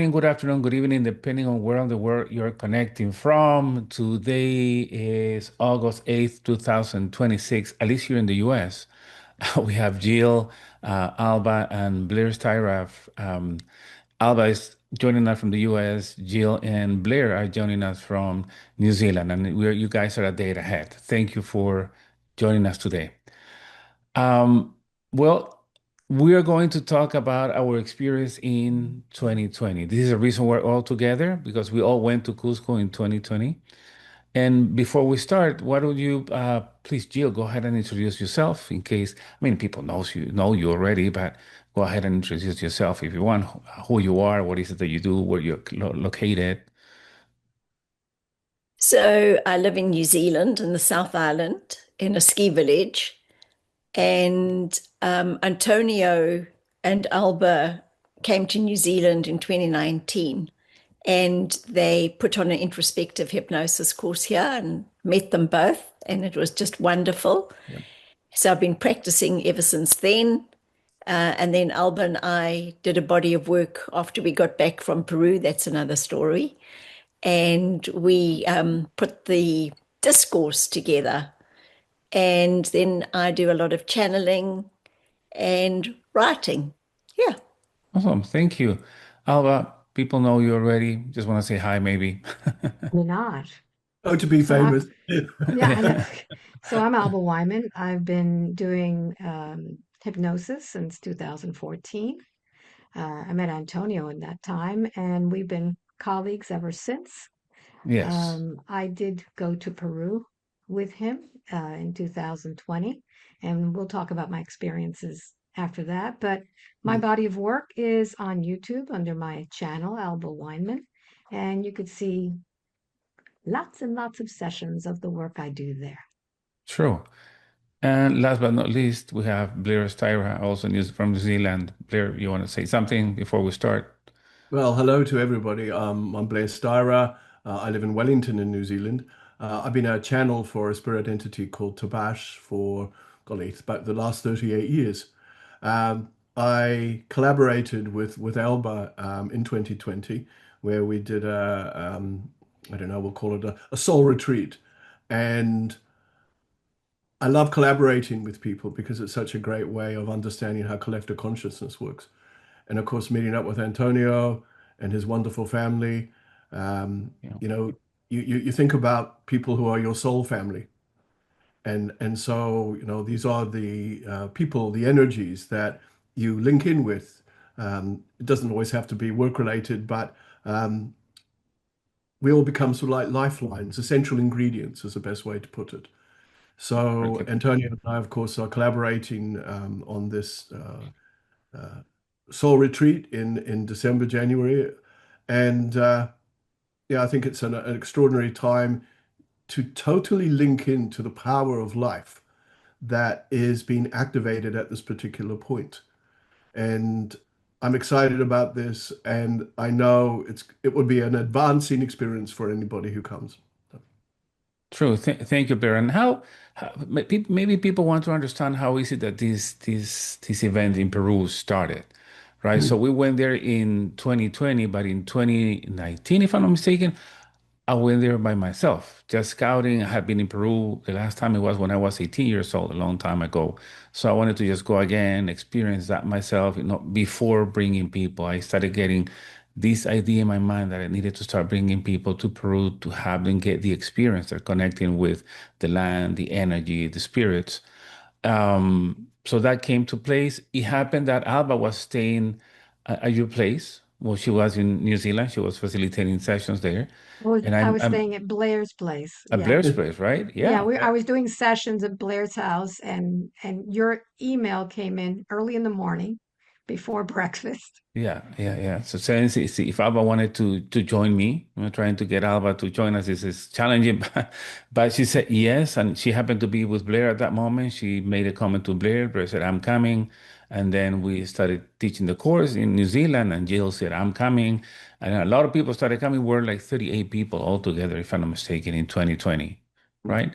morning, good afternoon, good evening, depending on where on the world you're connecting from. Today is August 8th, 2026, at least here in the US. We have Jill, Alba, and Blair Styra. Alba is joining us from the US. Jill and Blair are joining us from New Zealand, and you guys are a day ahead. Thank you for joining us today. Um, well, we are going to talk about our experience in 2020. This is the reason we're all together because we all went to Cusco in 2020. And before we start, why don't you please, Jill, go ahead and introduce yourself in case, I mean, people know you already, but go ahead and introduce yourself if you want, who you are, what is it that you do, where you're located. So I live in New Zealand in the South Island in a ski village, and Antonio and Alba came to New Zealand in 2019, and they put on an introspective hypnosis course here and met them both, and it was just wonderful. Yeah. So I've been practicing ever since then. And then Alba and I did a body of work after we got back from Peru. That's another story. And we put the discourse together. And then I do a lot of channeling and writing. Yeah. Awesome. Thank you. Alba, people know you already. Just want to say hi, maybe. You're not. Oh, to be So I, famous. yeah, I know. So I'm Alba Weinman. I've been doing hypnosis since 2014. I met Antonio in that time, and we've been colleagues ever since. Yes. I did go to Peru with him in 2020, and we'll talk about my experiences after that. But my body of work is on YouTube under my channel, Alba Weinman, and you could see lots and lots of sessions of the work I do there. True. And last but not least, we have Blair Styra, also news from New Zealand. Blair, you want to say something before we start? Well, hello to everybody. I'm Blair Styra. I live in Wellington in New Zealand. I've been a channel for a spirit entity called Tabaash for, golly, it's about the last 38 years. I collaborated with Alba in 2020, where we did I don't know, we'll call it a soul retreat. And I love collaborating with people because it's such a great way of understanding how collective consciousness works. And of course, meeting up with Antonio and his wonderful family. Yeah. You know, you think about people who are your soul family, and so these are the people, the energies that you link in with. It doesn't always have to be work related, but we all become sort of like lifelines, essential ingredients is the best way to put it. So Perfect. Antonio and I, of course, are collaborating on this soul retreat in December, January, and yeah, I think it's an extraordinary time to totally link into the power of life that is being activated at this particular point. And I'm excited about this, and I know it would be an advancing experience for anybody who comes. True. Thank you, Blair. And maybe people want to understand how is it that this event in Peru started, right? So we went there in 2020, but in 2019, if I'm not mistaken, I went there by myself, just scouting. I had been in Peru. The last time it was when I was 18 years old, a long time ago. So I wanted to just go again, experience that myself, before bringing people. I started getting this idea in my mind that I needed to start bringing people to Peru to have them get the experience. They're connecting with the land, the energy, the spirits. So that came to place. It happened that Alba was staying at your place. Well, she was in New Zealand. She was facilitating sessions there. And I I'm, was I'm staying at Blair's place. at Yeah. Blair's place, right? Yeah, Yeah. I was doing sessions at Blair's house, and your email came in early in the morning before breakfast. Yeah. So saying, see, if Alba wanted to join me, trying to get Alba to join us is challenging, but she said yes, and she happened to be with Blair at that moment. She made a comment to Blair. Blair said, "I'm coming," and then we started teaching the course in New Zealand, and Jill said, "I'm coming," and a lot of people started coming. We're like 38 people altogether, if I'm not mistaken, in 2020, right?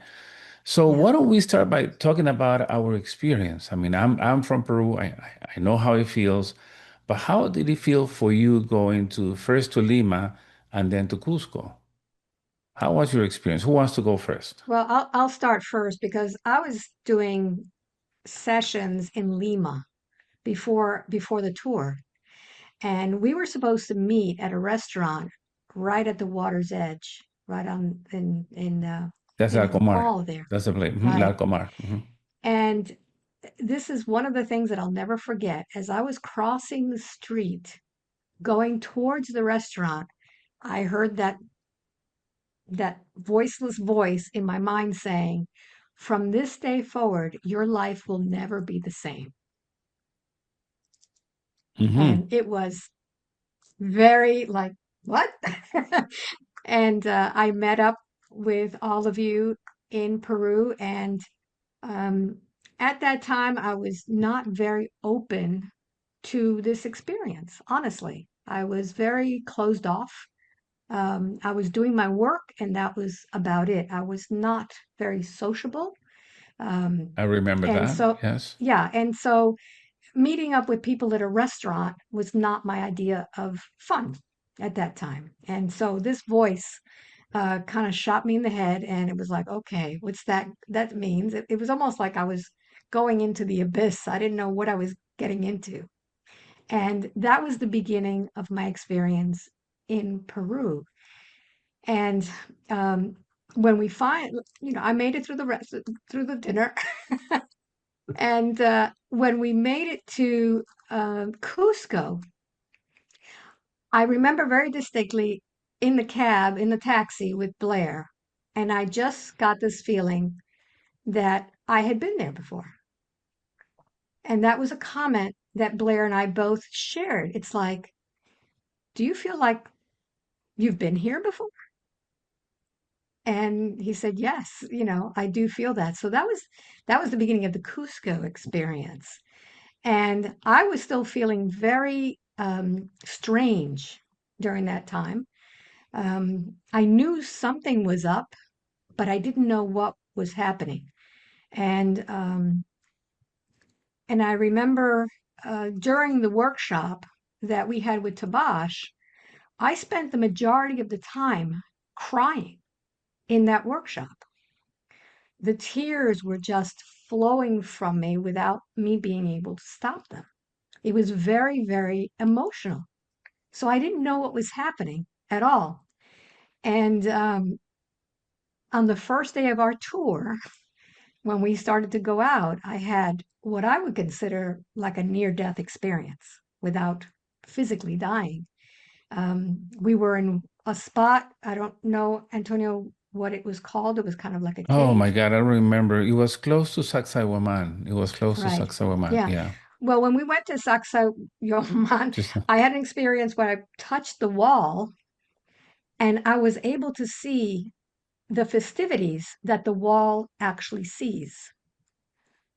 So Yeah. why don't we start by talking about our experience? I mean, I'm from Peru. I know how it feels. But how did it feel for you going to first to Lima and then to Cusco? How was your experience? Who wants to go first? Well, I'll start first because I was doing sessions in Lima before the tour, and we were supposed to meet at a restaurant right at the water's edge, right on That's in the Alcomar. mall there, That's the place. right? Alcomar. And this is one of the things that I'll never forget. As I was crossing the street going towards the restaurant, I heard that voiceless voice in my mind saying, "From this day forward, your life will never be the same." Hmm. And it was very like, what? And I met up with all of you in Peru. And um, at that time, I was not very open to this experience, honestly. I was very closed off. I was doing my work, and that was about it. I was not very sociable. Um, I remember and that. so, Yes. yeah, and so meeting up with people at a restaurant was not my idea of fun at that time. And so this voice kind of shot me in the head, and it was like, okay, what's that? That means it was almost like I was going into the abyss. I didn't know what I was getting into. And that was the beginning of my experience in Peru. And when we I made it through the rest through the dinner. And when we made it to Cusco, I remember very distinctly in the cab, in the taxi with Blair, and I just got this feeling that I had been there before. And that was a comment that Blair and I both shared. It's like, do you feel like you've been here before? And he said, yes, I do feel that. So that was the beginning of the Cusco experience. And I was still feeling very strange during that time. I knew something was up, but I didn't know what was happening. And I remember during the workshop that we had with Tabaash, I spent the majority of the time crying in that workshop. The tears were just flowing from me without me being able to stop them. It was very, very emotional. So I didn't know what was happening at all. And on the first day of our tour, when we started to go out, I had what I would consider like a near death experience without physically dying. We were in a spot, I don't know, Antonio, what it was called. It was kind of like a Oh cave. my God, I remember. It was close to Sacsayhuaman. It was close to Right. Sacsayhuaman. Yeah. Yeah. Well, when we went to Sacsayhuaman, Just I had an experience where I touched the wall and I was able to see the festivities that the wall actually sees.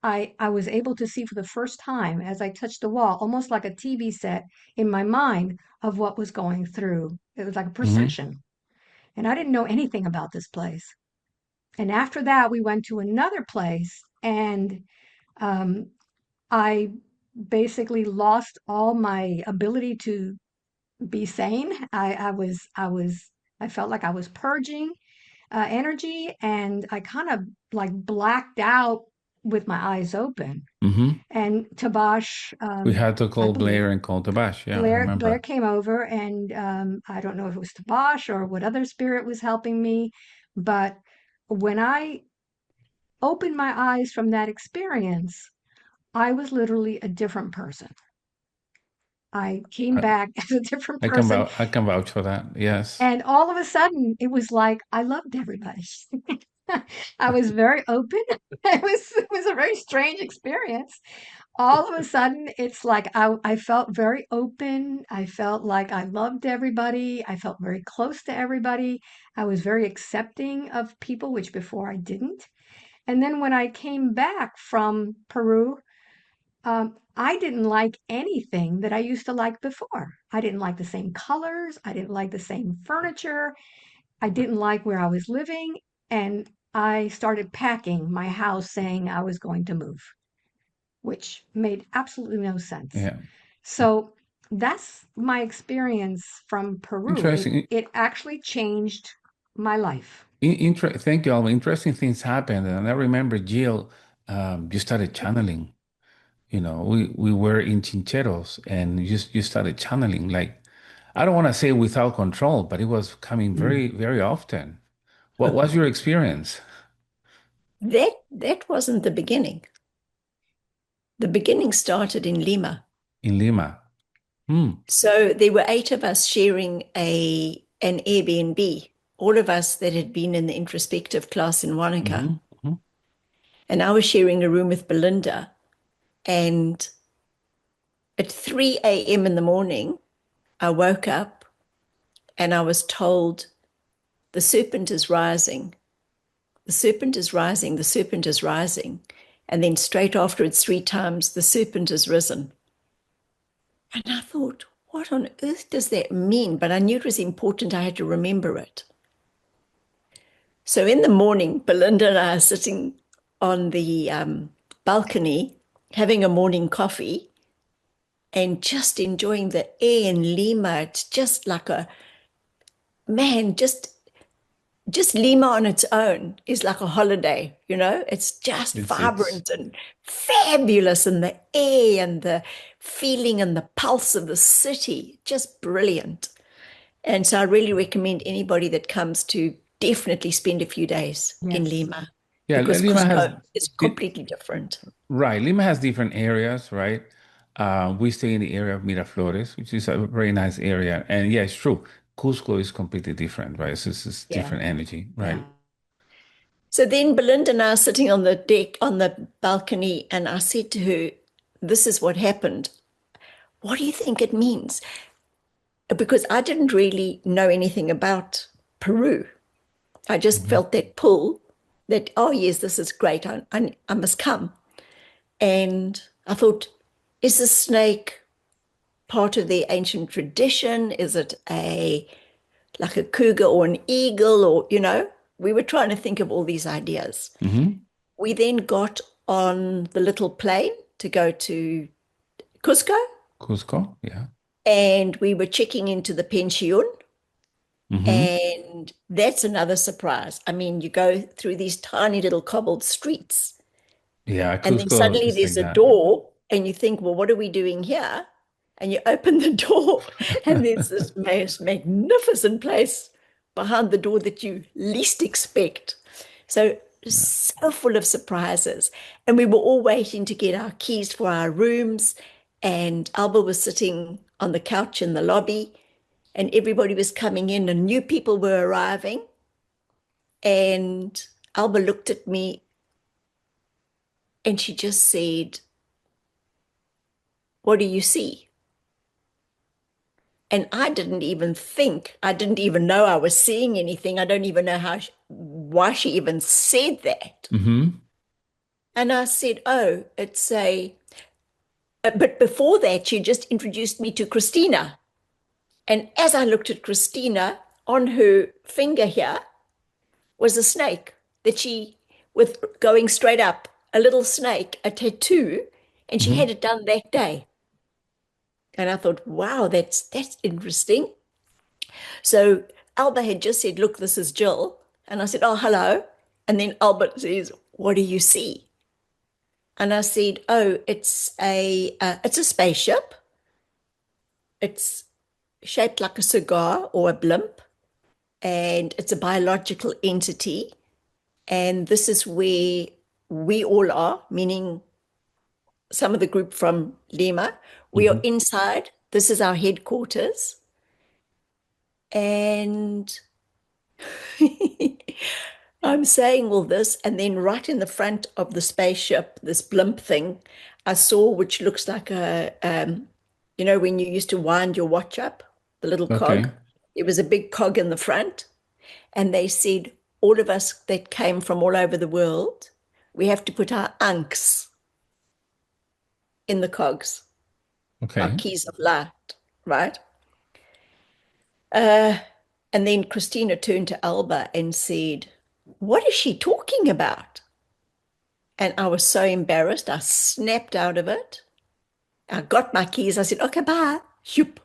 I was able to see for the first time as I touched the wall, almost like a TV set in my mind of what was going through. It was like a hmm procession. And I didn't know anything about this place. And after that, we went to another place, and um, I basically lost all my ability to be sane. I felt like I was purging energy, and I kind of like blacked out with my eyes open. hmm And Tabash, We had to I call believe Blair and call Tabash. Yeah, I Blair remember. came over, and I don't know if it was Tabash or what other spirit was helping me, but when I opened my eyes from that experience, I was literally a different person. I came I, back as a different person. I can vouch for that. Yes. And all of a sudden, it was like I loved everybody. I was very open. It was a very strange experience. All of a sudden, it's like I felt very open. I felt like I loved everybody. I felt very close to everybody. I was very accepting of people, which before I didn't. And then when I came back from Peru, I didn't like anything that I used to like before. I didn't like the same colors. I didn't like the same furniture. I didn't like where I was living. And I started packing my house saying I was going to move, which made absolutely no sense. Yeah. So that's my experience from Peru. Interesting. It actually changed my life. Thank you, Alma. Interesting things happened. And I remember Jill, you started channeling. We were in Chincheros and you started channeling. Like, I don't want to say without control, but it was coming Mm. very, very often. What was your experience That wasn't the beginning. The beginning started in Lima. in Lima? Hmm. So there were 8 of us sharing an Airbnb, all of us that had been in the introspective class in Wanaka. Hmm. Hmm. And I was sharing a room with Belinda. And at 3 a.m. in the morning, I woke up and I was told, the serpent is rising. The serpent is rising. The serpent is rising. And then straight afterwards, 3 times, the serpent is risen. And I thought, what on earth does that mean? But I knew it was important. I had to remember it. So in the morning, Belinda and I are sitting on the balcony having a morning coffee and just enjoying the air in Lima. It's just like man, just Lima on its own is like a holiday, It's just It's vibrant and fabulous, and the air and the feeling and the pulse of the city, just brilliant. And so I really recommend anybody that comes to definitely spend a few days in Yes. Lima, Yeah, because Lima has Cusco is completely different. right. Lima has different areas, right? We stay in the area of Miraflores, which is a very nice area. And yeah, it's true. Cusco is completely different, right? It's Yeah. different energy, right? Yeah. So then Belinda and I are sitting on the deck, on the balcony, and I said to her, this is what happened. What do you think it means? Because I didn't really know anything about Peru. I just Hmm. felt that pull that, oh, yes, this is great. I must come. And I thought, is the snake part of the ancient tradition? Is it like a cougar or an eagle? Or, we were trying to think of all these ideas. Hmm. We then got on the little plane to go to Cusco, Cusco, yeah. and we were checking into the pension. Hmm. And that's another surprise. I mean, you go through these tiny little cobbled streets, Yeah, and then Cusco suddenly is like there's a that. door, and you think, well, what are we doing here? And you open the door, and there's this most magnificent place behind the door that you least expect. So, Yeah. so full of surprises. And we were all waiting to get our keys for our rooms. And Alba was sitting on the couch in the lobby, and everybody was coming in, and new people were arriving. And Alba looked at me and she just said, what do you see? And I didn't even think, I didn't even know I was seeing anything. I don't even know why she even said that. Hmm. And I said, oh, but before that, she just introduced me to Christina. And as I looked at Christina, on her finger here was a snake that with going straight up, a little snake, a tattoo, and she Hmm. had it done that day. And I thought, wow, that's interesting. So Alba had just said, look, this is Jill. And I said, oh, hello. And then Albert says, what do you see? And I said, oh, it's a spaceship. It's shaped like a cigar or a blimp, and it's a biological entity. And this is where we all are, meaning some of the group from Lima. We are Hmm. inside. This is our headquarters. And I'm saying all this, and then right in the front of the spaceship, this blimp thing, I saw, which looks like when you used to wind your watch up, the little cog. Okay. It was a big cog in the front, and they said, all of us that came from all over the world, we have to put our ankhs in the cogs, our Okay. keys of light, right? Uh, and then Christina turned to Alba and said, what is she talking about? And I was so embarrassed. I snapped out of it. I got my keys. I said, okay, bye. Shoop.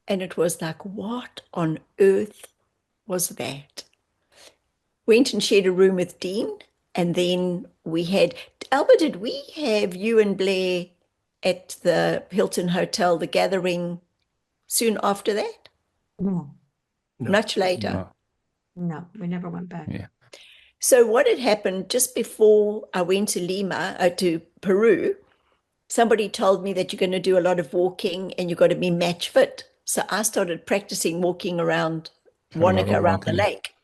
And it was like, what on earth was that? Went and shared a room with Dean. And then we had, Albert, did we have you and Blair at the Hilton Hotel, the gathering soon after that? No, No. Much later. No. no, we never went back. Yeah. So what had happened just before I went to to Peru, somebody told me that you're going to do a lot of walking and you've got to be match fit. So I started practicing walking around Wanaka, Salvador, around the okay. lake.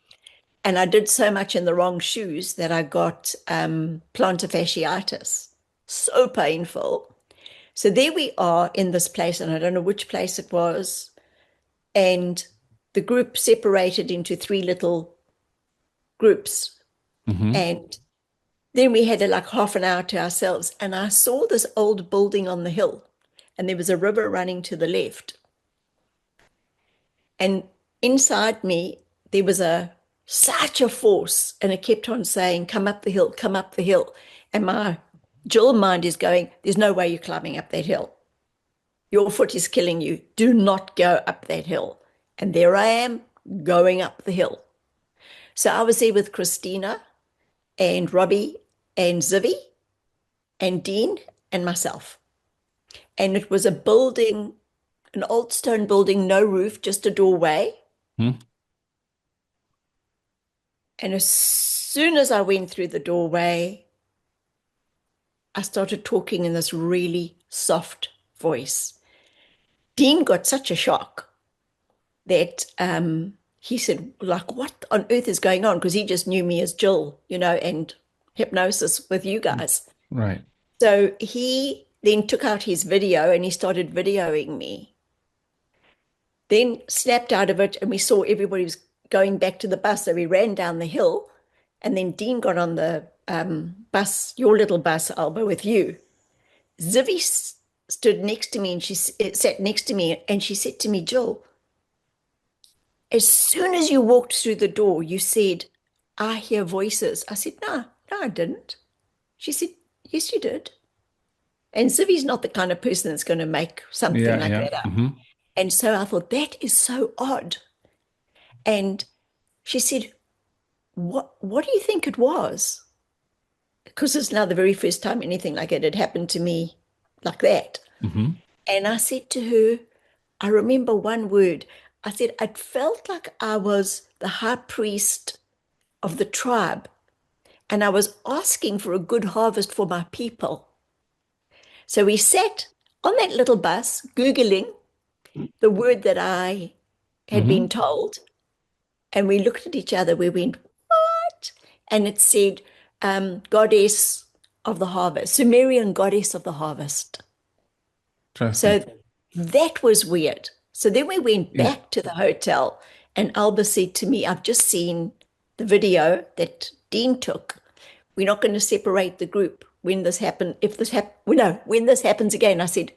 And I did so much in the wrong shoes that I got plantar fasciitis. So painful. So there we are in this place, and I don't know which place it was. And the group separated into three little groups. Mm-hmm. And then we had like half an hour to ourselves. And I saw this old building on the hill, and there was a river running to the left. And inside me, there was such a force, and it kept on saying, come up the hill, come up the hill. And my Jill mind is going, there's no way you're climbing up that hill. Your foot is killing you. Do not go up that hill. And there I am going up the hill. So I was there with Christina and Robbie and Zivy and Dean and myself. And it was a building, an old stone building, no roof, just a doorway. Hmm. And as soon as I went through the doorway, I started talking in this really soft voice. Dean got such a shock that he said, like, what on earth is going on? Because he just knew me as Jill, and hypnosis with you guys. Right. So he then took out his video and he started videoing me. Then snapped out of it, and we saw everybody was going back to the bus. So we ran down the hill, and then Dean got on the bus, your little bus, Alba, with you. Zivy stood next to me, and she sat next to me, and she said to me, Jill, as soon as you walked through the door, you said, I hear voices. I said, no, I didn't. She said, yes, you did. And Zivy's not the kind of person that's going to make something Yeah, like yeah. that up. Mm-hmm. And so I thought, that is so odd. And she said, what do you think it was? Because it's now the very first time anything like it had happened to me like that. Mm-hmm. And I said to her, I remember one word. I said, it felt like I was the high priest of the tribe, and I was asking for a good harvest for my people. So we sat on that little bus, Googling the word that I had Mm-hmm. been told, and we looked at each other. We went, what? And it said, goddess of the harvest, Sumerian goddess of the harvest. Interesting. So that was weird. So then we went Yeah. back to the hotel, and Alba said to me, I've just seen the video that Dean took. We're not going to separate the group when this happens. When this happens again. I said,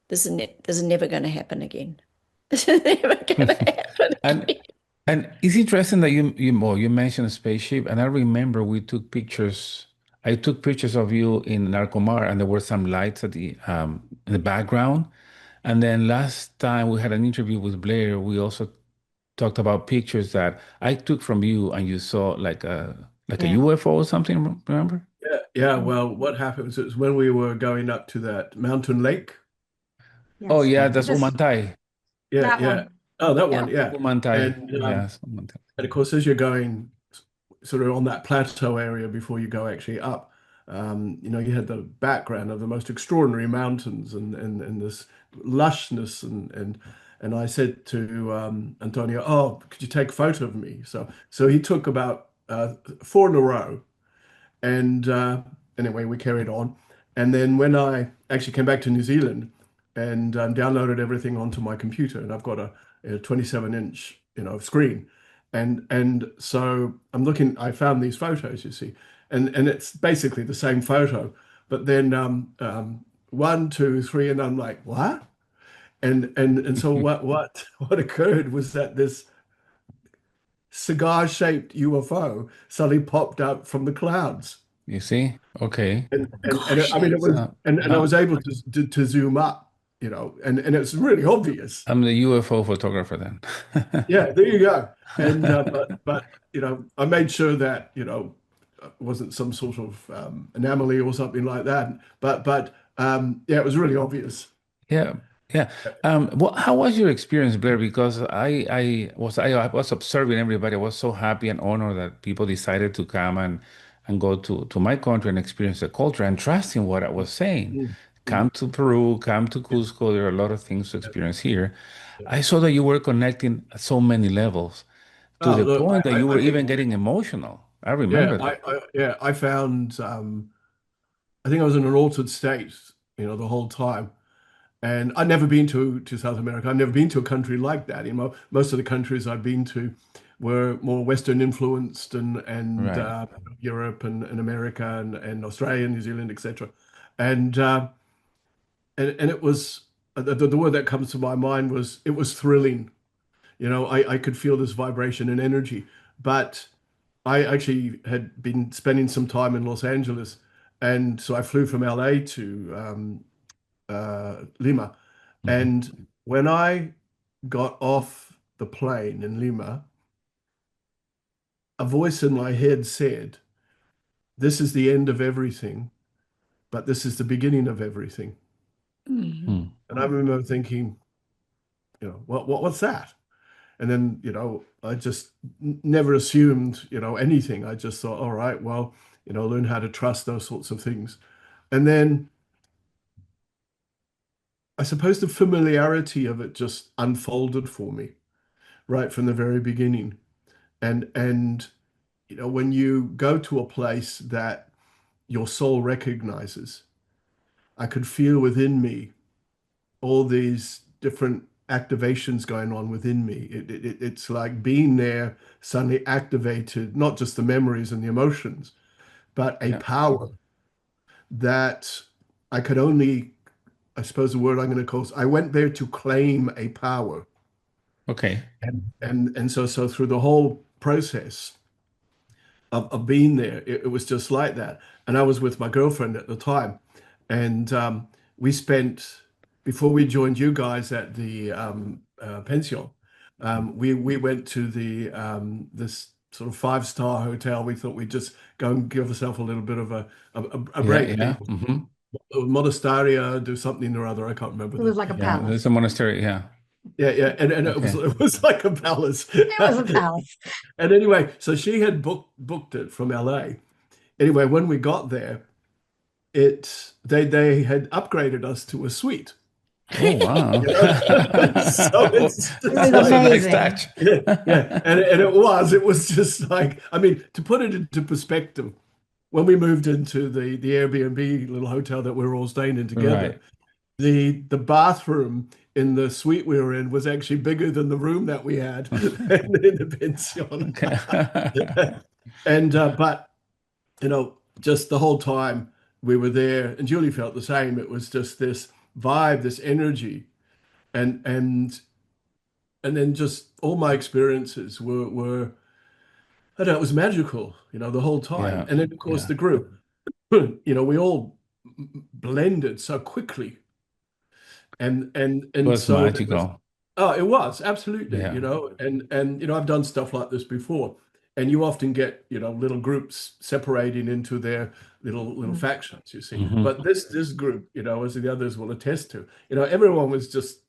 this is never going to happen again. This is never going to happen And again. and it's interesting that you mentioned a spaceship, and I remember we took pictures. I took pictures of you in Narcomar, and there were some lights at in the background. And then last time we had an interview with Blair, we also talked about pictures that I took from you, and you saw like a Yeah. UFO or something. Remember? Yeah. Well, what happened was when we were going up to that mountain lake. Oh Yes. yeah, Um, that's This Umantai. yeah, that yeah. one. Oh, that Yeah. one. Yeah. Umantai. And Yes, Umantai. and of course, as you're going sort of on that plateau area before you go actually up, you had the background of the most extraordinary mountains and this lushness and I said to Antonio, "Oh, could you take a photo of me?" So he took about four in a row, and anyway, we carried on. And then when I actually came back to New Zealand and downloaded everything onto my computer, and I've got a 27-inch, screen, and so I'm looking. I found these photos, you see, and it's basically the same photo, but then one, two, three, and I'm like, what? And so what occurred was that this cigar-shaped UFO suddenly popped up from the clouds. You see? Okay. And I Gosh, mean it was So, and I was able to zoom up, and it's really obvious. I'm the UFO photographer then. Yeah, there you go. And but I made sure that it wasn't some sort of anomaly or something like that. But yeah, it was really obvious. Yeah, yeah. How was your experience, Blair? Because I was observing everybody. I was so happy and honored that people decided to come and go to my country and experience the culture and trust in what I was saying. Mm, mm, Come to Peru, come to yeah, Cusco. There are a lot of things to yeah, experience here. yeah. I saw that you were connecting at so many levels to Oh, the look, point that you I were think, even getting emotional. I yeah, remember that. I found, I think I was in an altered state, the whole time. And I'd never been to South America. I've never been to a country like that. Most of the countries I've been to were more Western influenced and Right. Europe and America and Australia, New Zealand, etc. And and it was the word that comes to my mind was it was thrilling. I could feel this vibration and energy. But I actually had been spending some time in Los Angeles, and so I flew from LA to Lima. Mhm. And when I got off the plane in Lima, a voice in my head said, "This is the end of everything, but this is the beginning of everything." Mm. Mm. And I remember thinking, what's that? And then, I just never assumed, anything. I just thought, all right, well, learn how to trust those sorts of things. And then I suppose the familiarity of it just unfolded for me right from the very beginning. And when you go to a place that your soul recognizes, I could feel within me all these different activations going on within me. It's like being there suddenly activated not just the memories and the emotions, but a Yeah. power that I could only, I suppose the word I'm going to call, I went there to claim a power. Okay. And so through the whole process of being there, it was just like that. And I was with my girlfriend at the time, and we spent before we joined you guys at the pension. We went to the this sort of five-star hotel. We thought we'd just go and give ourselves a little bit of a Yeah. break. Yeah. Monasteria, do something or other. I can't remember It was the. like a Yeah. There's a palace. monastery. Yeah. Yeah, yeah, and it was Okay. it was like a palace. It was a palace. And anyway, so she had booked it from LA. Anyway, when we got there, they had upgraded us to a suite. Oh, wow. You know? So it's It just was That's a like, nice amazing. touch. yeah, yeah. And it was just like, I mean, to put it into perspective, when we moved into the Airbnb little hotel that we were all staying in together, Right. the bathroom in the suite we were in was actually bigger than the room that we had in the pension. Okay. And but just the whole time we were there, and Julie felt the same. It was just this vibe, this energy, and and and then just all my experiences were I don't know, it was magical, the whole time. Yeah. And then of course Yeah. the group, we all blended so quickly, It and was so there was. magical. Oh, it was absolutely, Yeah. and I've done stuff like this before, and you often get little groups separating into their little Mm. factions, you see. Hmm. But this group, as the others will attest to, everyone was just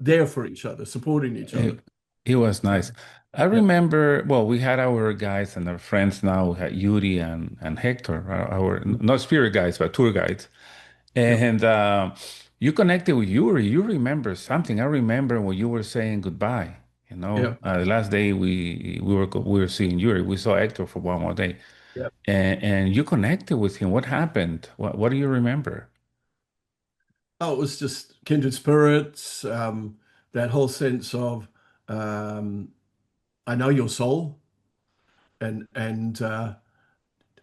there for each other, supporting each other. It, it was nice. I Yeah, remember, well, we had our guys and our friends now. We had Yuri and Hector, our not spirit guides, but tour guides. yeah, And you connected with Yuri. You remember something. I remember when you were saying goodbye. yeah, The last day we were seeing Yuri. We saw Hector for one more day, yeah. and you connected with him. What happened? What do you remember? Oh, it was just kindred spirits, that whole sense of I know your soul, and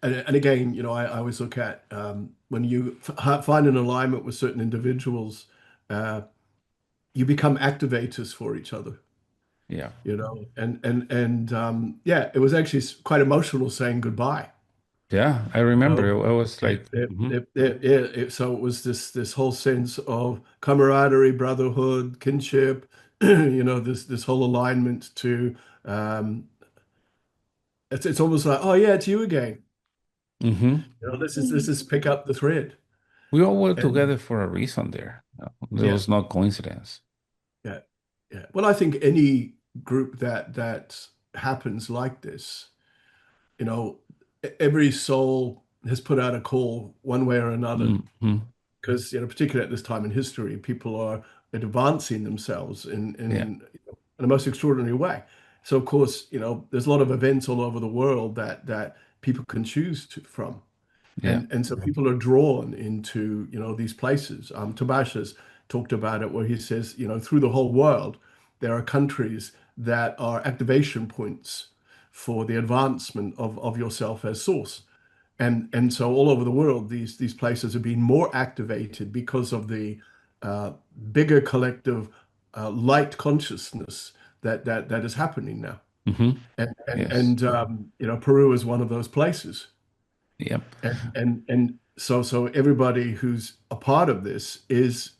again, I always look at when you find an alignment with certain individuals, uh, you become activators for each other, Yeah. and yeah, it was actually quite emotional saying goodbye. Yeah, I remember. So I was like, so it was this whole sense of camaraderie, brotherhood, kinship, this whole alignment to um, it's almost like, oh yeah, it's you again. mhm. This is pick up the thread. We all work And together for a reason there. There yeah, was no coincidence. yeah, yeah. Well, I think any group that happens like this, you know, every soul has put out a call one way or another. Mhm. Because particularly at this time in history, people are advancing themselves Yeah, in a most extraordinary way. So of course, there's a lot of events all over the world that people can choose from, yeah. and so people are drawn into these places. Tabaash has talked about it, where he says, through the whole world, there are countries that are activation points for the advancement of yourself as source. And so all over the world, these places are being more activated because of the uh, bigger collective light consciousness that is happening now. Hmm. And and Yes. and Peru is one of those places. Yep. And so everybody who's a part of this is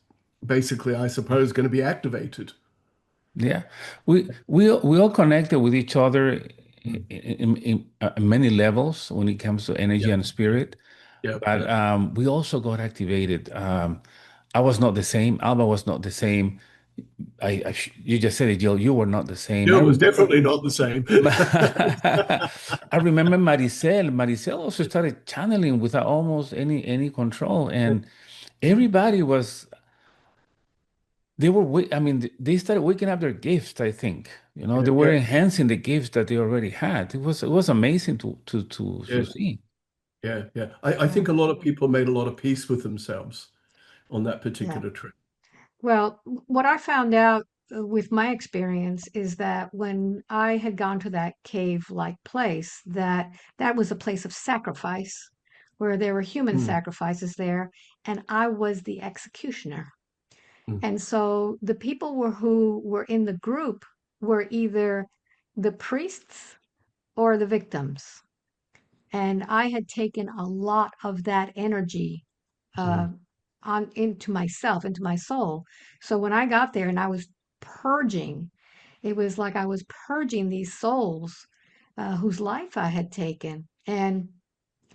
basically, I suppose, going to be activated. Yeah. We all connected with each other Mm. in many levels when it comes to energy Yeah, and spirit. yeah, But yeah, we also got activated. I was not the same. Alba was not the same. You just said it, Jill. You were not the same. yeah. It was definitely not the same. I remember Maricel. Maricel also started channeling without almost any control, and Yeah. everybody was. I mean, they started waking up their gifts. I think Yeah, they were yeah, enhancing the gifts that they already had. It was amazing to yeah, see. yeah, yeah. I Yeah. think a lot of people made a lot of peace with themselves on that Yeah. particular trip. Well, what I found out with my experience is that when I had gone to that cave-like place, that was a place of sacrifice where there were human Mm, sacrifices there, and I was the executioner. mm, And so the people who were in the group were either the priests or the victims. And I had taken a lot of that energy uh, mm, on into myself, into my soul. So when I got there and I was purging, it was like I was purging these souls whose life I had taken, and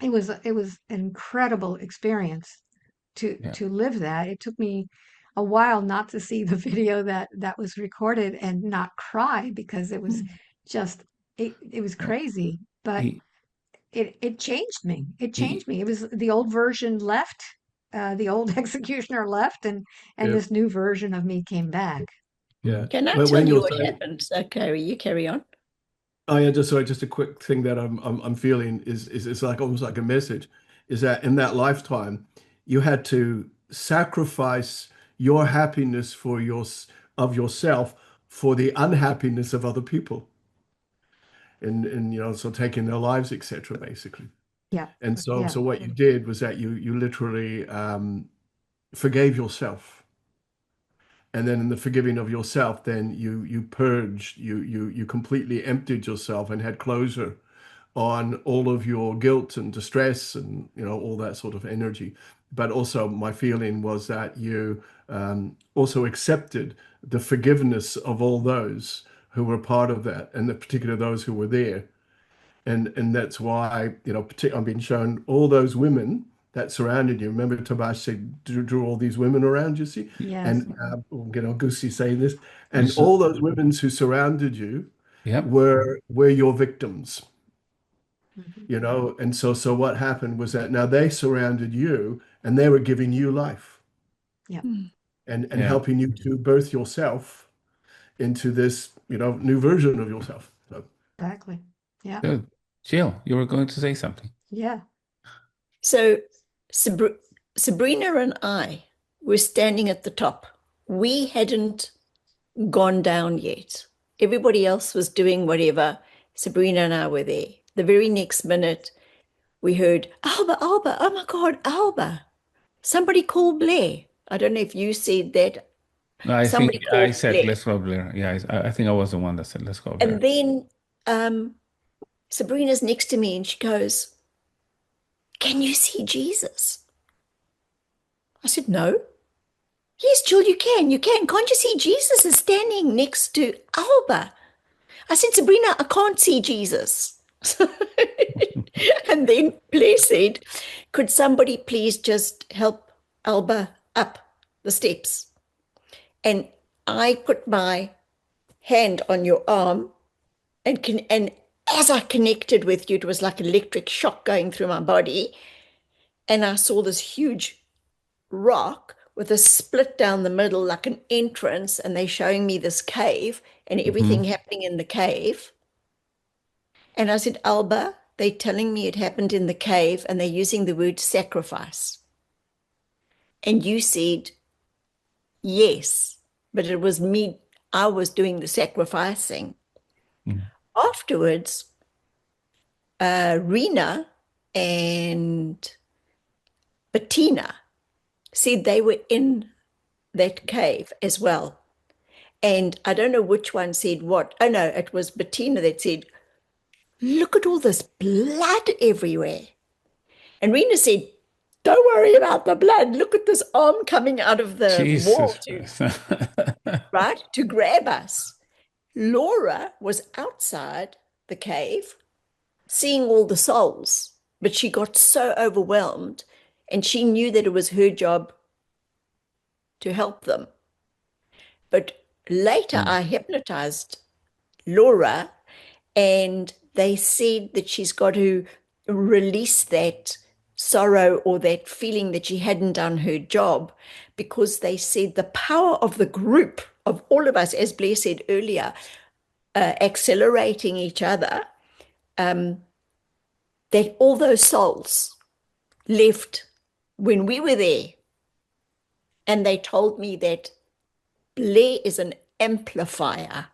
it was an incredible experience Yeah. to live that. It took me a while not to see the video that was recorded and not cry because it was just it was Yeah. crazy, but He, it changed me. It he, changed me. It was the old version left, the old executioner left, and yeah, this new version of me came back. yeah. Can I When tell you you're what saying, happened? So, Carrie, you carry on. oh yeah, just sorry, just a quick thing that I'm feeling is it's like almost like a message, is that in that lifetime you had to sacrifice your happiness of yourself for the unhappiness of other people, and so taking their lives, etc. basically. Yeah, And so yeah, so what you did was that you literally forgave yourself. And then in the forgiving of yourself, then you purged, you completely emptied yourself and had closure on all of your guilt and distress and all that sort of energy. But also my feeling was that you also accepted the forgiveness of all those who were part of that, and particularly those who were there. And that's why, I've been shown all those women that surrounded you. Remember, Tabash said, drew all these women around you, see? yes, And, Gusi saying this, and this, all those women who surrounded you yep. were your victims, mhm, and so what happened was that now they surrounded you and they were giving you life yeah, and Yeah. helping you to birth yourself into this, new version of yourself. So, exactly. Yeah, Good. Jill, you were going to say something. yeah, So Sabrina and I were standing at the top. We hadn't gone down yet. Everybody else was doing whatever. Sabrina and I were there. The very next minute, we heard, Alba, Alba, oh my God, Alba. Somebody called Blair. I don't know if you said that. No, I think Somebody I called said Blair. let's go Blair. Yeah, I think I was the one that said let's go And Blair. then Sabrina's next to me and she goes, can you see Jesus? I said, no. Yes, Jill, you can. You can. Can't you see Jesus is standing next to Alba? I said, Sabrina, I can't see Jesus. And then Blair said, could somebody please just help Alba up the steps? And I put my hand on your arm and as I connected with you, it was like electric shock going through my body. And I saw this huge rock with a split down the middle, like an entrance, and they're showing me this cave and everything Hmm. happening in the cave. And I said, Alba, they're telling me it happened in the cave and they're using the word sacrifice. And you said, yes, but it was me, I was doing the sacrificing. Afterwards, Rena and Bettina said they were in that cave as well. And I don't know which one said what. Oh no, it was Bettina that said, look at all this blood everywhere. And Rena said, don't worry about the blood. Look at this arm coming out of the wall Jesus to, Christ. right, to grab us. Laura was outside the cave seeing all the souls, but she got so overwhelmed and she knew that it was her job to help them. But later Mm. I hypnotized Laura and they said that she's got to release that sorrow or that feeling that she hadn't done her job because they said the power of the group of all of us, as Blair said earlier, accelerating each other, that all those souls left when we were there. And they told me that Blair is an amplifier.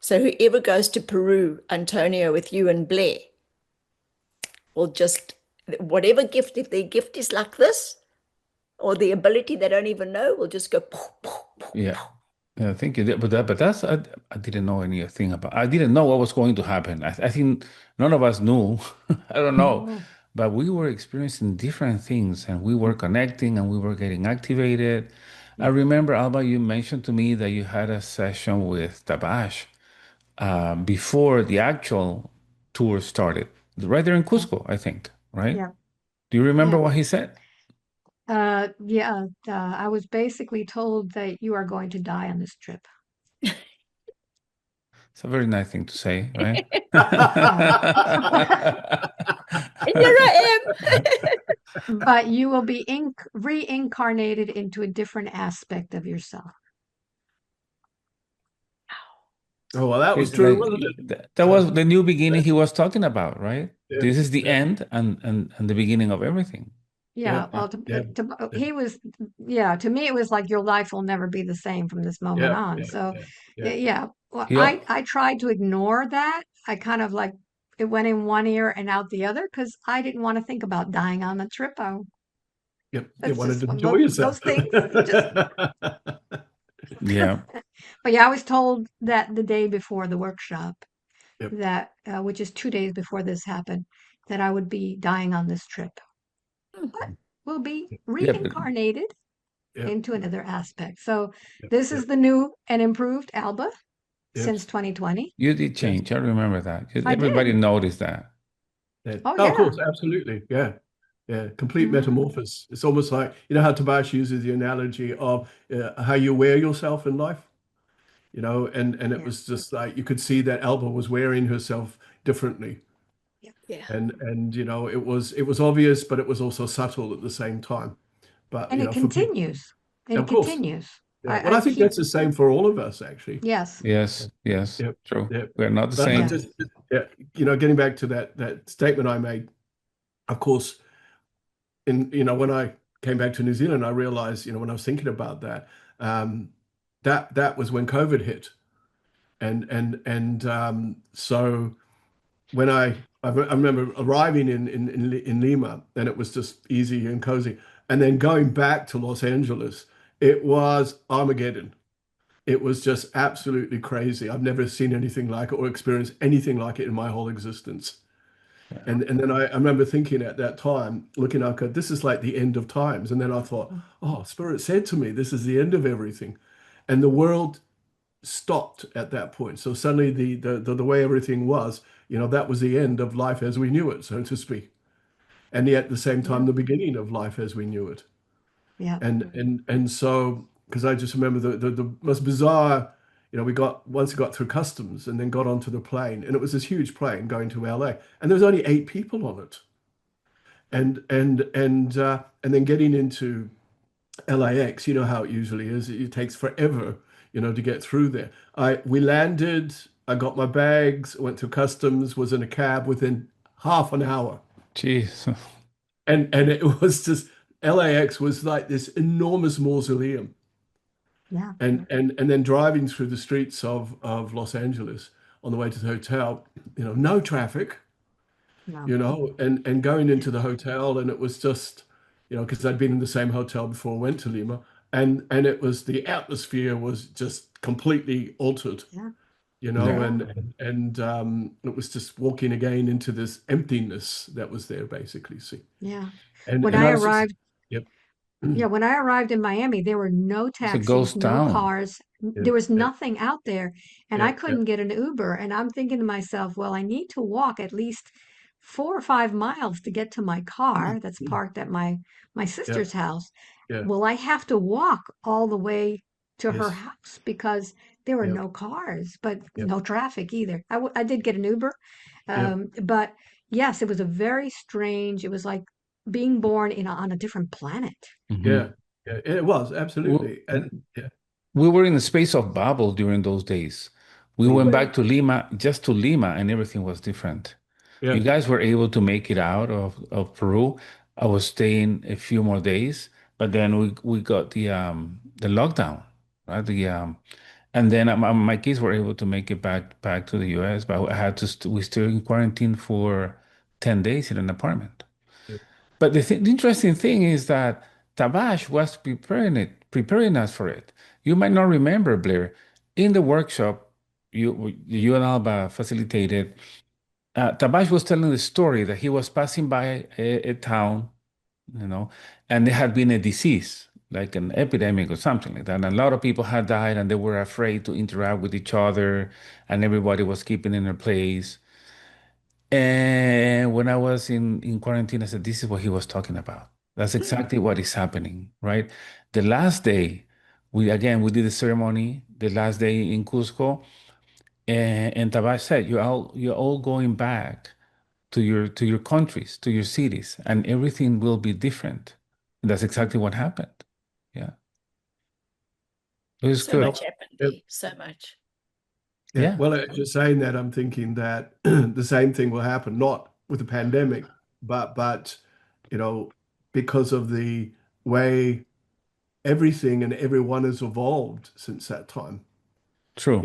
So whoever goes to Peru, Antonio, with you and Blair, will just, whatever gift, if their gift is like this, or the ability they don't even know, will just go, poof, poof, poof, Yeah. poof. Yeah, I think you did, but that's I didn't know anything about. I didn't know what was going to happen. I think none of us knew. I don't know, Oh, but we were experiencing different things, and we were connecting, and we were getting activated. I yeah, remember, Alba, you mentioned to me that you had a session with Tabaash before the actual tour started, right there in yeah, Cusco, I think, right? yeah, Do you remember yeah. what he said? Yeah, I was basically told that you are going to die on this trip. It's a very nice thing to say, right? Yeah. And here I am. But you will be reincarnated into a different aspect of yourself. Oh, well, that was It's true, like wasn't it? that was the new beginning he was talking about, right? Yeah, This is the yeah, end and the beginning of everything. yeah, Yeah, Yeah. well, yeah, yeah, he was, yeah, to me, it was like your life will never be the same from this moment yeah, on. yeah, So, yeah, yeah. yeah, well, He I tried to ignore that. I kind of like it went in one ear and out the other because I didn't want to think about dying on the trip. Yep, you That's wanted just to one of enjoy yourself. those things. Just, yeah. but yeah, I was told that the day before the workshop, Yep, that which is 2 days before this happened, that I would be dying on this trip, but will be Yeah, but reincarnated yep, into another aspect. So yep, this yep, is the new and improved Alba yep, since 2020. you did yes. change. I remember that. I Everybody did. noticed that. Yeah. Oh Oh, of yeah. course, absolutely. Yeah. Yeah. Complete Mhm. metamorphosis. It's almost like, you know, how Tobias uses the analogy of how you wear yourself in life, and it Yeah. was just like you could see that Alba was wearing herself differently. Yeah. Yeah. And it was obvious, but it was also subtle at the same time. But And it for people, continues. And it of course. continues. Yeah. Well, I I think keep, that's the same for all of us, actually. yes. Yes, yes, Yep. true. Yep. We're not the But I same. Yeah. just, yeah, getting back to that statement I made, of course, when I came back to New Zealand, I realized, when I was thinking about that, um, that was when COVID hit, and so when I remember arriving in Lima, and it was just easy and cozy, and then going back to Los Angeles, it was Armageddon. It was just absolutely crazy. I've never seen anything like it or experienced anything like it in my whole existence. And then I remember thinking at that time, looking up, this is like the end of times. And then I thought, oh, Spirit said to me, this is the end of everything. And the world stopped at that point. So suddenly the way everything was, that was the end of life as we knew it, so to speak. And yet at the same Yeah. time, the beginning of life as we knew it. Yeah. And so because I just remember the most bizarre, we got through customs and then got onto the plane, and it was this huge plane going to LA, and there was only 8 people on it. And then getting into LAX, you know how it usually is. It takes forever, to get through there. We landed, I got my bags, went through customs, was in a cab within half an hour. Jeez. And it was just LAX was like this enormous mausoleum. Yeah. And then driving through the streets of Los Angeles on the way to the hotel, no traffic, No. and going into the hotel, and it was just, because I'd been in the same hotel before I went to Lima, and it was the atmosphere was just completely altered, Yeah. Yeah. Yeah. and it was just walking again into this emptiness that was there basically. See, Yeah. and When and I I was just, arrived, yep, yeah, when I arrived in Miami, there were no It's a taxis, ghost no town. cars. yeah, There was yeah, nothing out there, and I yeah, yeah, couldn't get an Uber. And I'm thinking to myself, well, I need to walk at least 4 or 5 miles to get to my car that's parked at my yeah, sister's house. yeah, Will I have to walk all the way to her yes, house because there were yeah, no cars, but yeah, no traffic either. I did get an Uber, yeah. but yes, it was a very strange. It was like being born on a different planet. Hmm. Yeah, yeah, it was We, absolutely, and yeah, we were in a space of bubble during those days. We We went mm, were. back to Lima, just to Lima, and everything was different. You yeah, guys were able to make it out of Peru. I was staying a few more days, but then we got the lockdown, right? And then my kids were able to make it back to the US, but I had to we still in quarantine for 10 days in an apartment. yeah, But the interesting thing is that Tabash was preparing us for it. You might not remember, Blair, in the workshop you and Alba facilitated. Tabash was telling the story that he was passing by a town, you know, and there had been a disease, like an epidemic or something like that. And a lot of people had died and they were afraid to interact with each other, and everybody was keeping in their place. And when I was in quarantine, I said, this is what he was talking about. That's exactly what is happening, right? The last day, we did the ceremony, the last day in Cusco, and Tabash said, you're all going back to your countries, to your cities, and everything will be different. And that's exactly what happened. Yeah. It was So good. much happened yeah. there, so much. Yeah. Yeah, Well, as you're saying that, I'm thinking that the same thing will happen, not with the pandemic, but you know, because of the way everything and everyone has evolved since that time. true.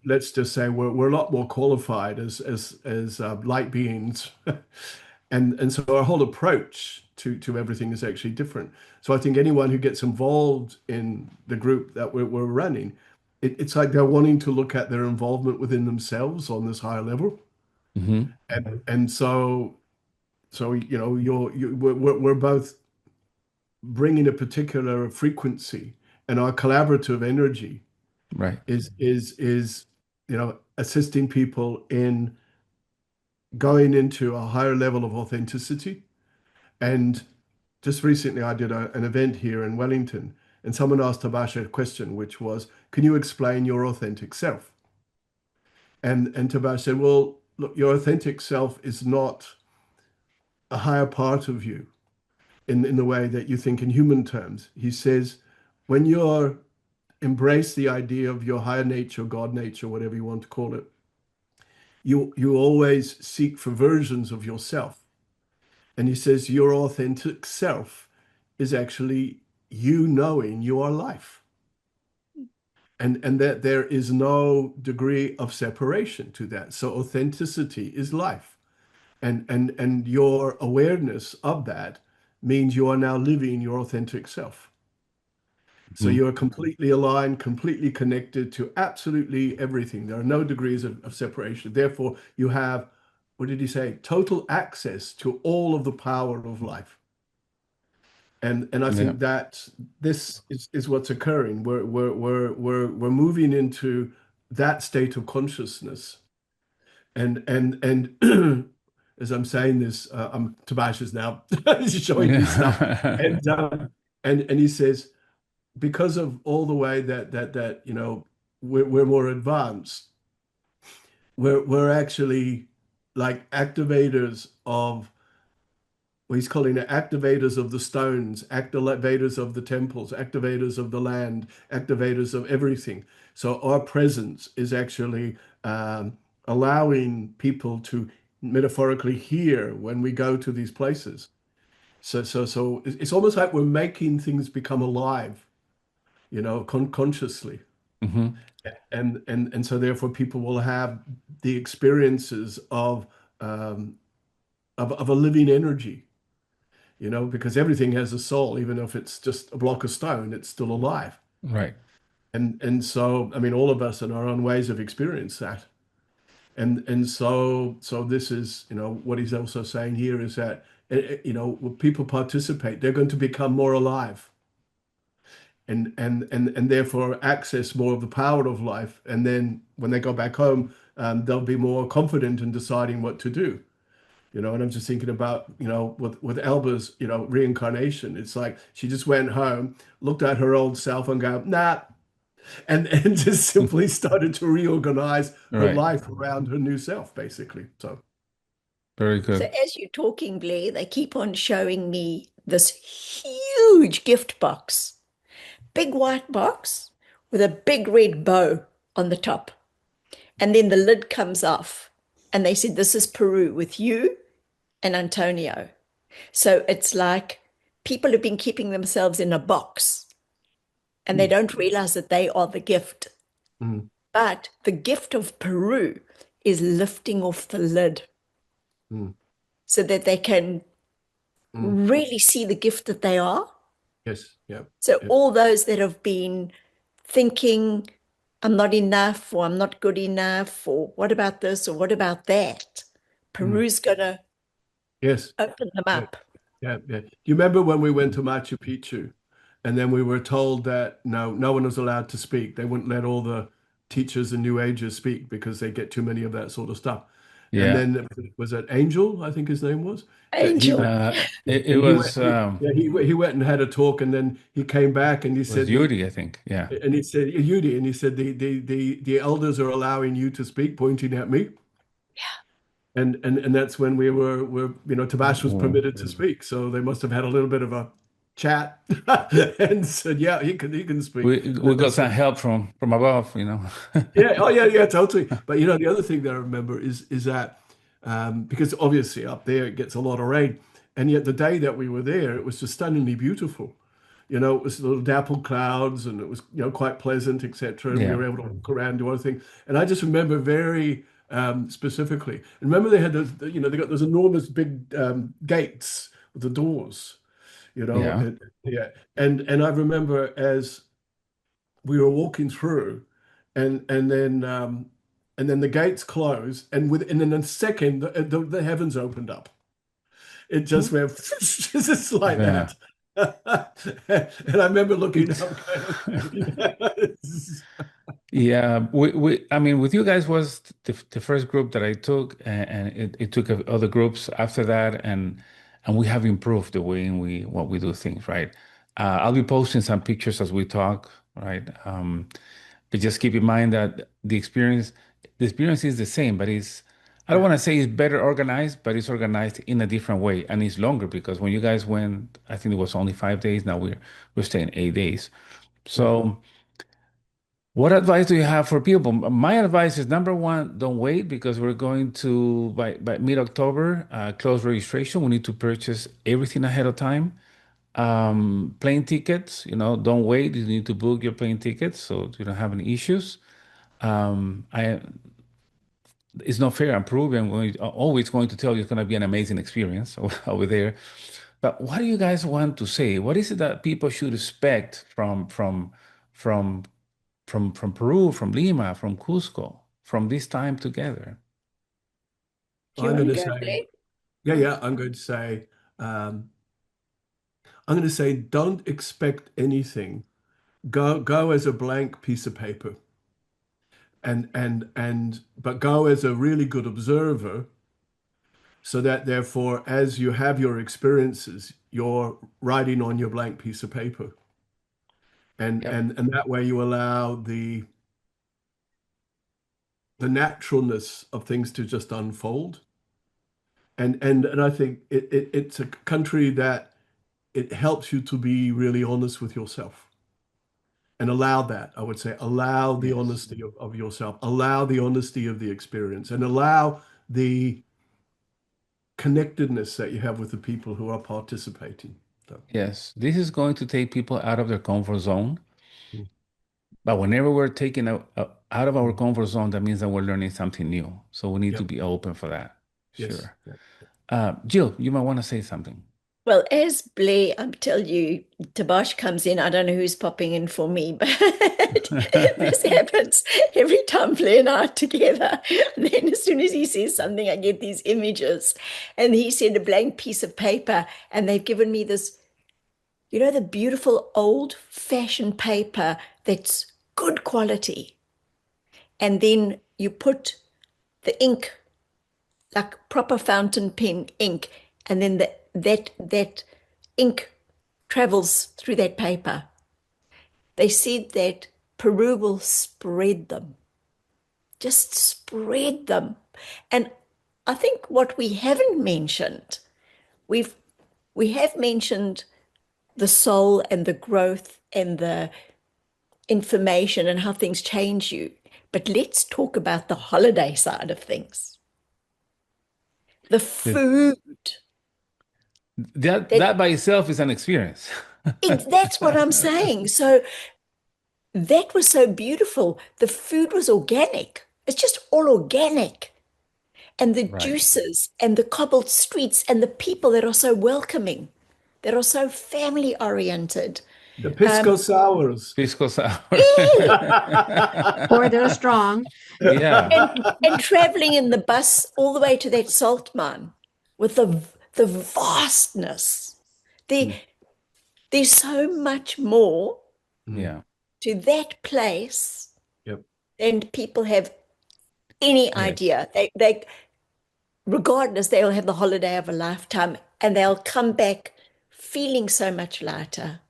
Let's just say we're a lot more qualified as light beings, and so our whole approach to everything is actually different. So I think anyone who gets involved in the group that we're running, it's like they're wanting to look at their involvement within themselves on this higher level, Hmm. and so we're both bringing a particular frequency, and our collaborative energy Right. is assisting people in going into a higher level of authenticity. And just recently I did an event here in Wellington, and someone asked Tabaash a question, which was, can you explain your authentic self? And Tabaash said, well, look, your authentic self is not a higher part of you in the way that you think in human terms. He says, when you're embrace the idea of your higher nature, God nature, whatever you want to call it, you always seek for versions of yourself. And he says your authentic self is actually you knowing your life. And that there is no degree of separation to that. So authenticity is life. And your awareness of that means you are now living your authentic self. So Mhm. you are completely aligned, completely connected to absolutely everything. There are no degrees of separation. Therefore, you have what did he say? Total access to all of the power of life. And I Yeah. think that this is what's occurring. We're moving into that state of consciousness. And as I'm saying this, I'm Tabaash is now showing me stuff, Yeah. and and he says because of all the way that you know we're more advanced, we're actually like activators of well, he's calling it activators of the stones, activators of the temples, activators of the land, activators of everything. So our presence is actually allowing people to metaphorically hear when we go to these places. So it's almost like we're making things become alive, you know, consciously. Hmm. And so therefore people will have the experiences of a living energy, you know, because everything has a soul, even if it's just a block of stone, it's still alive. Right. And so, I mean, all of us in our own ways have experienced that. And so this is, you know, what he's also saying here is that, you know, when people participate, they're going to become more alive and therefore access more of the power of life. And then when they go back home, they'll be more confident in deciding what to do. You know, and I'm just thinking about, you know, with Elba's, you know, reincarnation. It's like she just went home, looked at her old self and go, nah, and just simply started to reorganize her Right. life around her new self, basically. So Very So good. as you're talking, Blair, they keep on showing me this huge gift box, big white box with a big red bow on the top. And then the lid comes off. And they said, this is Peru with you and Antonio. So it's like people have been keeping themselves in a box and they mm, don't realize that they are the gift. mm, But the gift of Peru is lifting off the lid mm, so that they can mm. really see the gift that they are. Yes, yeah, So yeah, all those that have been thinking, I'm not enough, or I'm not good enough, or what about this, or what about that? mm, Peru's going to yes. open them Yeah. up. Yeah, yeah. Do you remember when we went to Machu Picchu and then we were told that no one was allowed to speak. They wouldn't let all the teachers and New Agers speak because they get too many of that sort of stuff. And Yeah. then was it Angel, I think his name was, that he went Angel. It and he went was yeah, he went and had a talk and then he came back and he was said Yuri, I think. Yeah. Yudi, and he said the elders are allowing you to speak, pointing at me. And that's when were you know Tabaash was Oh, permitted to speak, so they must have had a little bit of a chat and said, yeah, he can speak. we got some help from above, you know. Yeah, oh yeah, totally. But you know, the other thing that I remember is that because obviously up there it gets a lot of rain, and yet the day that we were there, it was just stunningly beautiful. You know, it was little dappled clouds, and it was you know quite pleasant, etc. And we Yeah. were able to walk around, do other things. And I just remember very specifically. And remember, they had those, you know, they got those enormous big gates with the doors. You know, Yeah. yeah. And I remember as we were walking through, and and then the gates closed, and within a second, the heavens opened up. It just went just like Yeah. that. And I remember looking up, kind of, okay. Yeah, I mean, with you guys was the first group that I took, and it took other groups after that, and we have improved the way in we what we do things, right? I'll be posting some pictures as we talk, right? But just keep in mind that the experience is the same, but I don't Yeah, want to say it's better organized, but it's organized in a different way, and it's longer because when you guys went, I think it was only 5 days. Now we're staying 8 days, yeah, so. What advice do you have for people? My advice is number one, don't wait because we're going to by mid-October close registration. We need to purchase everything ahead of time. Plane tickets, don't wait. You need to book your plane tickets so you don't have any issues. I It's not fair. I'm proving always going to tell you it's going to be an amazing experience over there. But what do you guys want to say? What is it that people should expect from from Peru, from Lima, from Cusco, from this time together? Do you I'm want going to to go, say, Blair? yeah, um, I'm going to say, don't expect anything. Go as a blank piece of paper, but go as a really good observer, so that therefore, as you have your experiences, you're writing on your blank piece of paper, Yep. and that way you allow the naturalness of things to just unfold. And I think it's a country that it helps you to be really honest with yourself and allow that. I would say allow the Yes. honesty of yourself, allow the honesty of the experience, and allow the connectedness that you have with the people who are participating. So, Yes. This is going to take people out of their comfort zone. mm, But whenever we're taken out of our mm, comfort zone, that means that we're learning something new. So we need to yep, be open for that. yes, Sure. yep, Jill, you might want to say something. Well, as Blair, I'm tell you, Tabaash comes in. I don't know who's popping in for me, but this happens every time Blair and I are together. And then as soon as he says something, I get these images. And he said a blank piece of paper, and they've given me this, the beautiful old-fashioned paper that's good quality. And then you put the ink, like proper fountain pen ink, and then that ink travels through that paper. They said that Peru will spread them, just spread them. And I think what we haven't mentioned, we've we have mentioned the soul and the growth and the information and how things change you. But let's talk about the holiday side of things. The Yes. food. That That that by itself is an experience. that's what I'm saying. So that was so beautiful. The food was organic. It's just all organic. And the Right. juices and the cobbled streets and the people that are so welcoming, that are so family oriented. the Um, pisco sours. Pisco sour. yeah. Boy, they're strong. Yeah. And traveling in the bus all the way to that salt mine with the vastness. There, Mm, there's so much more mm, Yeah. to that place yep. than people have any Yes. idea. They regardless, they'll have the holiday of a lifetime and they'll come back feeling so much lighter.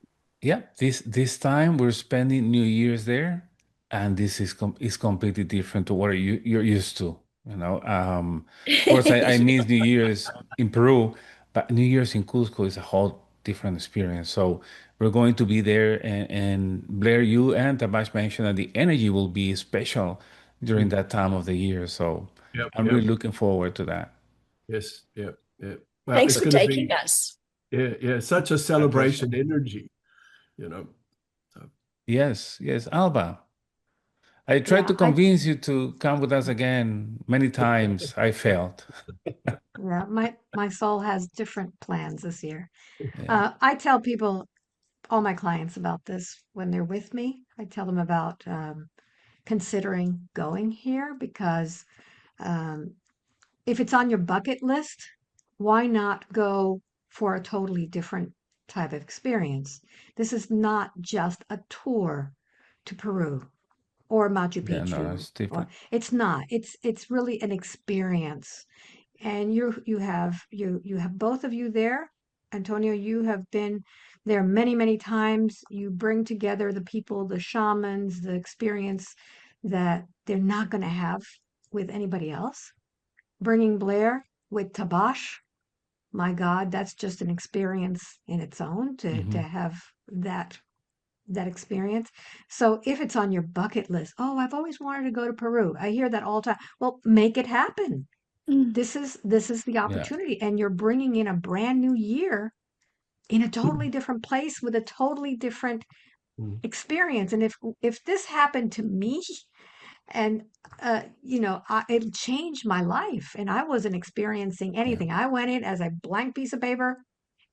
Yeah. This time we're spending New Year's there, and this is completely different to what you're used to. Of course, I miss New Year's in Peru, but New Year's in Cusco is a whole different experience. So we're going to be there, and Blair, you and Tabash mentioned that the energy will be special during Mm, that time of the year. So yep, I'm really yep, looking forward to that. yes, yep, yep. Well, Thanks it's for going to taking be, us. yeah, yeah, such a My pleasure. celebration energy, you know. So, Yes, yes, Alba. I tried Yeah, to convince you to come with us again many times. I failed. my soul has different plans this year. Yeah, I tell people, all my clients, about this when they're with me. I tell them about considering going here because um, if it's on your bucket list, why not go for a totally different type of experience? This is not just a tour to Peru or Machu yeah, no, Picchu, it's or different. it's not. It's really an experience. And you have both of you there. Antonio, you have been there many, many times. You bring together the people, the shamans, the experience that they're not going to have with anybody else. Bringing Blair with Tabash, my God, that's just an experience in its own to Hmm. have that experience. So if it's on your bucket list, oh, I've always wanted to go to Peru. I hear that all the time. Well, make it happen. Mm. This is the Yeah, opportunity, and you're bringing in a brand new year in a totally different place with a totally different mm, experience. And if this happened to me, and it changed my life, and I wasn't experiencing yeah. anything. I went in as a blank piece of paper,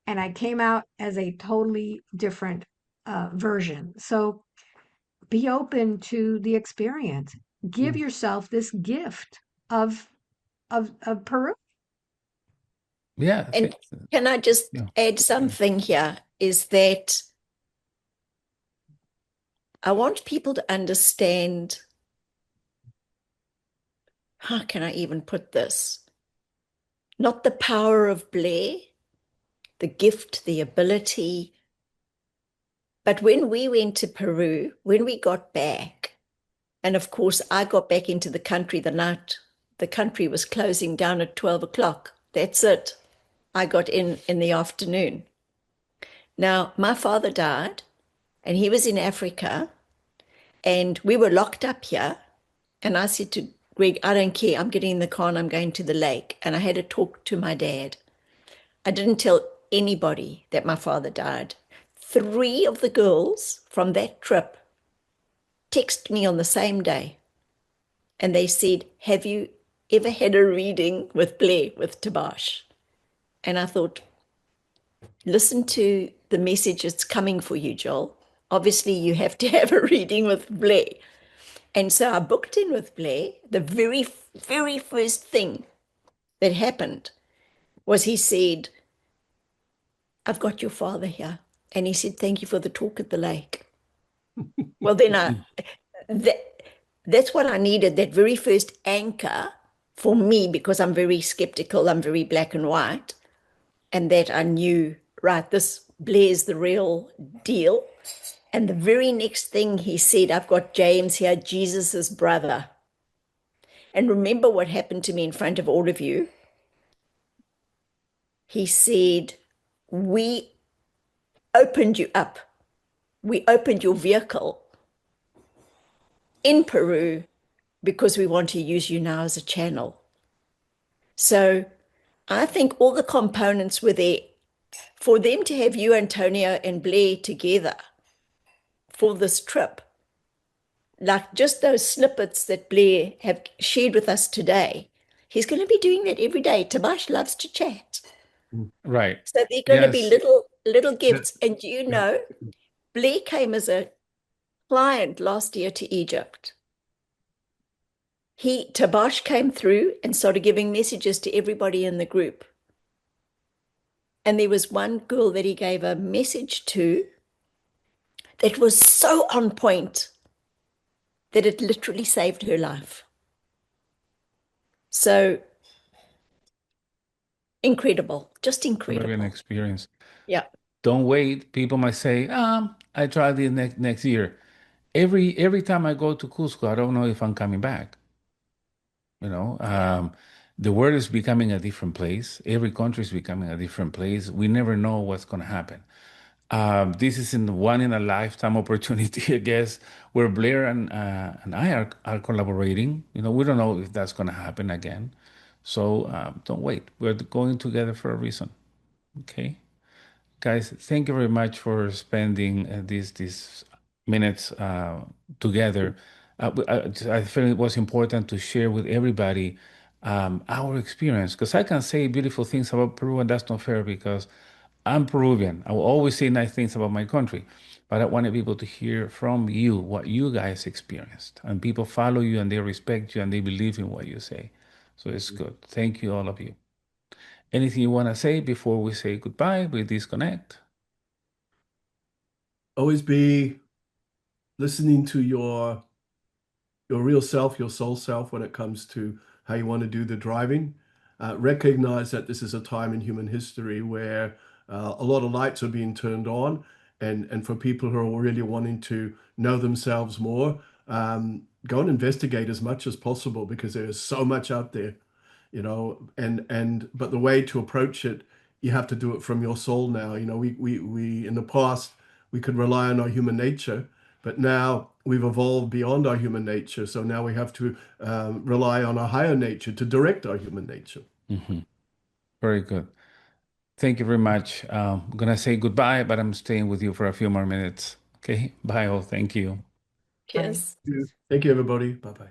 and I came out as a totally different version. So be open to the experience. Give mm, yourself this gift of Peru. Yeah, And can I just yeah. add something here? Is that I want people to understand, how can I even put this? Not the power of Blair, the gift, the ability. But when we went to Peru, when we got back, and of course, I got back into the country the night the country was closing down at 12 o'clock. That's it. I got in the afternoon. Now, my father died, and he was in Africa, and we were locked up here. And I said to Greg, I don't care. I'm getting in the car and I'm going to the lake. And I had a talk to my dad. I didn't tell anybody that my father died. Three of the girls from that trip texted me on the same day, and they said, have you ever had a reading with Blair, with Tabaash? And I thought, listen to the message that's coming for you, Joel. Obviously, you have to have a reading with Blair. And so I booked in with Blair. The very, very first thing that happened was he said, I've got your father here. And he said, thank you for the talk at the lake. Well, then that, that's what I needed, that very first anchor for me, because I'm very skeptical, I'm very black and white, and that I knew, right, this Blair's the real deal. And the very next thing he said, I've got James here, Jesus's brother. And remember what happened to me in front of all of you. He said, we opened you up. We opened your vehicle in Peru because we want to use you now as a channel. So I think all the components were there for them to have you, Antonio, and Blair together for this trip. Like just those snippets that Blair have shared with us today. He's going to be doing that every day. Tabaash loves to chat. Right. So they're going to be Yes. little Yeah, gifts. And you yeah. know, Blair came as a client last year to Egypt. Tabaash came through and started giving messages to everybody in the group. And there was one girl that he gave a message to that was so on point that it literally saved her life. So incredible, just What an incredible. experience. Yeah. Don't wait. People might say, I tried it next year. Every time I go to Cusco, I don't know if I'm coming back. You know, the world is becoming a different place. Every country is becoming a different place. We never know what's going to happen. This is in one in a lifetime opportunity, I guess, where Blair and I are collaborating. You know, we don't know if that's going to happen again. So don't wait. We're going together for a reason. Okay. Guys, thank you very much for spending these minutes together. I feel it was important to share with everybody our experience because I can say beautiful things about Peru, and that's not fair because I'm Peruvian. I will always say nice things about my country, but I wanted people to hear from you what you guys experienced, and people follow you and they respect you and they believe in what you say. So it's good. Thank you, all of you. Anything you want to say before we say goodbye? We disconnect. Always be listening to your real self, your soul self, when it comes to how you want to do the driving. Recognize that this is a time in human history where a lot of lights are being turned on, and for people who are really wanting to know themselves more, go and investigate as much as possible because there is so much out there, and but the way to approach it, you have to do it from your soul now. We in the past we could rely on our human nature, but now we've evolved beyond our human nature. So now we have to rely on our higher nature to direct our human nature. Mhm. Very good. Thank you very much. I'm gonna say goodbye, but I'm staying with you for a few more minutes. Okay. Bye all. Thank you. Bye. Cheers. Thank you, everybody. Bye bye.